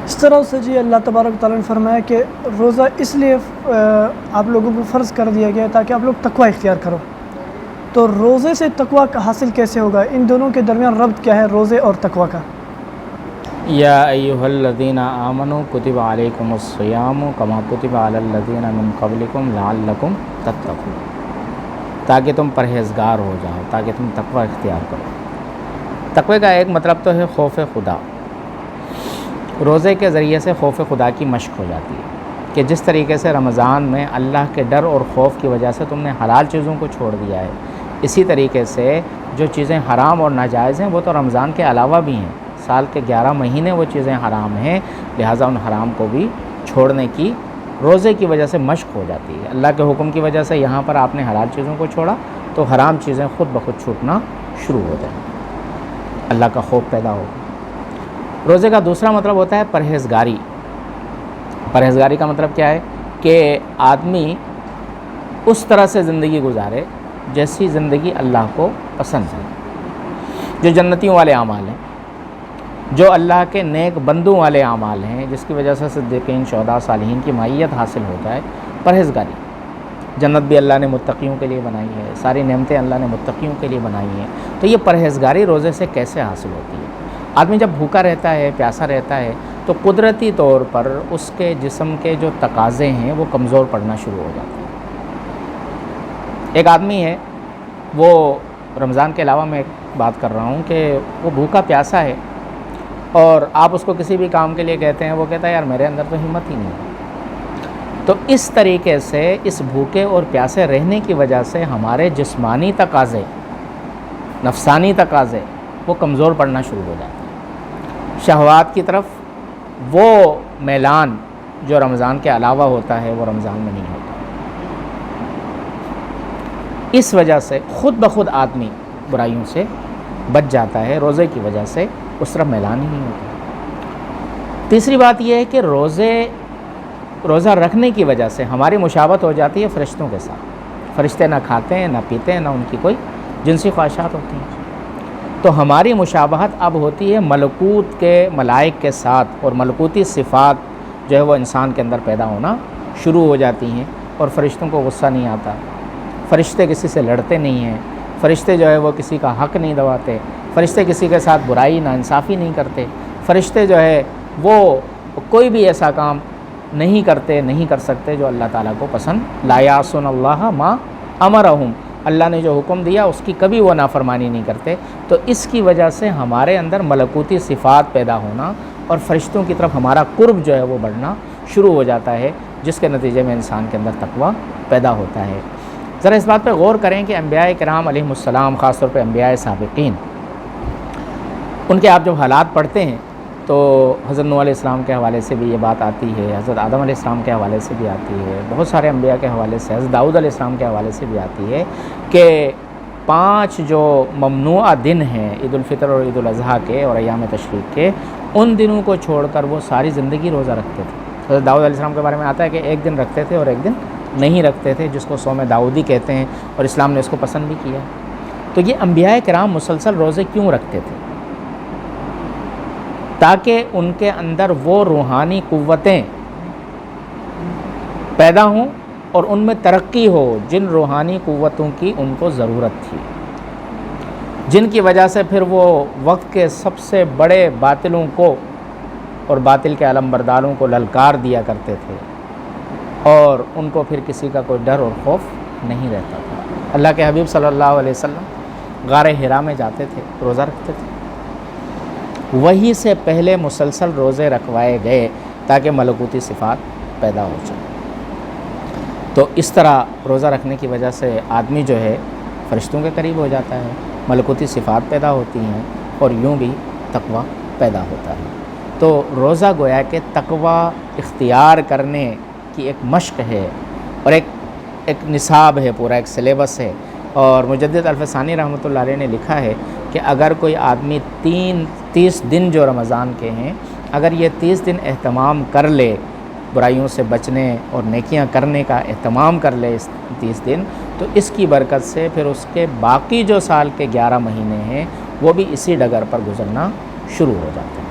اس طرح سے جی اللہ تبارک و تعالیٰ نے فرمایا کہ روزہ اس لیے آپ لوگوں کو فرض کر دیا گیا ہے تاکہ آپ لوگ تقوی اختیار کرو. تو روزے سے تقوی حاصل کیسے ہوگا؟ ان دونوں کے درمیان ربط کیا ہے روزے اور تقوی کا؟ یا ایھا الذین آمنوا کتب علیکم الصیام کما کتب علی الذین من قبلکم لعلکم تتقون، تاکہ تم پرہیزگار ہو جاؤ، تاکہ تم تقوی اختیار کرو. تقوی کا ایک مطلب تو ہے خوف خدا. روزے کے ذریعے سے خوف خدا کی مشق ہو جاتی ہے کہ جس طریقے سے رمضان میں اللہ کے ڈر اور خوف کی وجہ سے تم نے حلال چیزوں کو چھوڑ دیا ہے، اسی طریقے سے جو چیزیں حرام اور ناجائز ہیں وہ تو رمضان کے علاوہ بھی ہیں. سال کے 11 مہینے وہ چیزیں حرام ہیں، لہٰذا ان حرام کو بھی چھوڑنے کی روزے کی وجہ سے مشق ہو جاتی ہے. اللہ کے حکم کی وجہ سے یہاں پر آپ نے حلال چیزوں کو چھوڑا تو حرام چیزیں خود بخود چھوٹنا شروع ہو جائیں، اللہ کا خوف پیدا ہوگا. روزے کا دوسرا مطلب ہوتا ہے پرہیزگاری. پرہیزگاری کا مطلب کیا ہے کہ آدمی اس طرح سے زندگی گزارے جیسی زندگی اللہ کو پسند ہے، جو جنتیوں والے اعمال ہیں، جو اللہ کے نیک بندوں والے اعمال ہیں، جس کی وجہ سے صدیقین، شہداء، صالحین کی معیت حاصل ہوتا ہے. پرہیزگاری. جنت بھی اللہ نے متقیوں کے لیے بنائی ہے، ساری نعمتیں اللہ نے متقیوں کے لیے بنائی ہیں. تو یہ پرہیزگاری روزے سے کیسے حاصل ہوتی ہے؟ آدمی جب بھوکا رہتا ہے، پیاسا رہتا ہے، تو قدرتی طور پر اس کے جسم کے جو تقاضے ہیں وہ کمزور پڑنا شروع ہو جاتے ہیں. ایک آدمی ہے، وہ رمضان کے علاوہ میں ایک بات کر رہا ہوں کہ وہ بھوکا پیاسا ہے اور آپ اس کو کسی بھی کام کے لیے کہتے ہیں، وہ کہتا ہے یار میرے اندر تو ہمت ہی نہیں ہے. تو اس طریقے سے اس بھوکے اور پیاسے رہنے کی وجہ سے ہمارے جسمانی تقاضے، نفسانی تقاضے وہ کمزور پڑنا شروع ہو جاتے ہیں. شہوات کی طرف وہ میلان جو رمضان کے علاوہ ہوتا ہے وہ رمضان میں نہیں ہوتا. اس وجہ سے خود بخود آدمی برائیوں سے بچ جاتا ہے، روزے کی وجہ سے اس طرف میلان ہی نہیں ہوتا. تیسری بات یہ ہے کہ روزہ رکھنے کی وجہ سے ہماری مشابہت ہو جاتی ہے فرشتوں کے ساتھ. فرشتے نہ کھاتے ہیں، نہ پیتے ہیں، نہ ان کی کوئی جنسی خواہشات ہوتی ہیں. تو ہماری مشابہت اب ہوتی ہے ملکوت کے ملائک کے ساتھ، اور ملکوتی صفات جو ہے وہ انسان کے اندر پیدا ہونا شروع ہو جاتی ہیں. اور فرشتوں کو غصہ نہیں آتا، فرشتے کسی سے لڑتے نہیں ہیں، فرشتے جو ہے وہ کسی کا حق نہیں دباتے، فرشتے کسی کے ساتھ برائی ناانصافی نہیں کرتے، فرشتے جو ہے وہ کوئی بھی ایسا کام نہیں کرتے، نہیں کر سکتے جو اللہ تعالیٰ کو پسند. لا یعصون اللہ ما امرہم، اللہ نے جو حکم دیا اس کی کبھی وہ نافرمانی نہیں کرتے. تو اس کی وجہ سے ہمارے اندر ملکوتی صفات پیدا ہونا اور فرشتوں کی طرف ہمارا قرب جو ہے وہ بڑھنا شروع ہو جاتا ہے، جس کے نتیجے میں انسان کے اندر تقویٰ پیدا ہوتا ہے. ذرا اس بات پہ غور کریں کہ انبیاء کرام علیہم السلام، خاص طور پہ انبیاء سابقین، ان کے آپ جب حالات پڑھتے ہیں تو حضرت نوح علیہ السلام کے حوالے سے بھی یہ بات آتی ہے، حضرت آدم علیہ السلام کے حوالے سے بھی آتی ہے، بہت سارے انبیاء کے حوالے سے، حضرت داؤد علیہ السلام کے حوالے سے بھی آتی ہے کہ 5 جو ممنوعہ دن ہیں عید الفطر اور عید الاضحیٰ کے اور ایام تشریق کے، ان دنوں کو چھوڑ کر وہ ساری زندگی روزہ رکھتے تھے. حضرت داؤد علیہ السلام کے بارے میں آتا ہے کہ ایک دن رکھتے تھے اور ایک دن نہیں رکھتے تھے، جس کو صوم داؤدی کہتے ہیں، اور اسلام نے اس کو پسند بھی کیا. تو یہ انبیاء کرام مسلسل روزے کیوں رکھتے تھے؟ تاکہ ان کے اندر وہ روحانی قوتیں پیدا ہوں اور ان میں ترقی ہو جن روحانی قوتوں کی ان کو ضرورت تھی، جن کی وجہ سے پھر وہ وقت کے سب سے بڑے باطلوں کو اور باطل کے علمبرداروں کو للکار دیا کرتے تھے، اور ان کو پھر کسی کا کوئی ڈر اور خوف نہیں رہتا تھا. اللہ کے حبیب صلی اللہ علیہ وسلم غار حرا میں جاتے تھے، روزہ رکھتے تھے. وہی سے پہلے مسلسل روزے رکھوائے گئے تاکہ ملکوتی صفات پیدا ہو جائیں. تو اس طرح روزہ رکھنے کی وجہ سے آدمی جو ہے فرشتوں کے قریب ہو جاتا ہے، ملکوتی صفات پیدا ہوتی ہیں، اور یوں بھی تقویٰ پیدا ہوتا ہے. تو روزہ گویا کہ تقویٰ اختیار کرنے کی ایک مشق ہے، اور ایک نصاب ہے، پورا ایک سلیبس ہے. اور مجدد الفسانی رحمۃ اللہ علیہ نے لکھا ہے کہ اگر کوئی آدمی 30 دن جو رمضان کے ہیں، اگر یہ 30 دن اہتمام کر لے، برائیوں سے بچنے اور نیکیاں کرنے کا اہتمام کر لے اس 30 دن، تو اس کی برکت سے پھر اس کے باقی جو سال کے 11 مہینے ہیں وہ بھی اسی ڈگر پر گزرنا شروع ہو جاتے ہیں.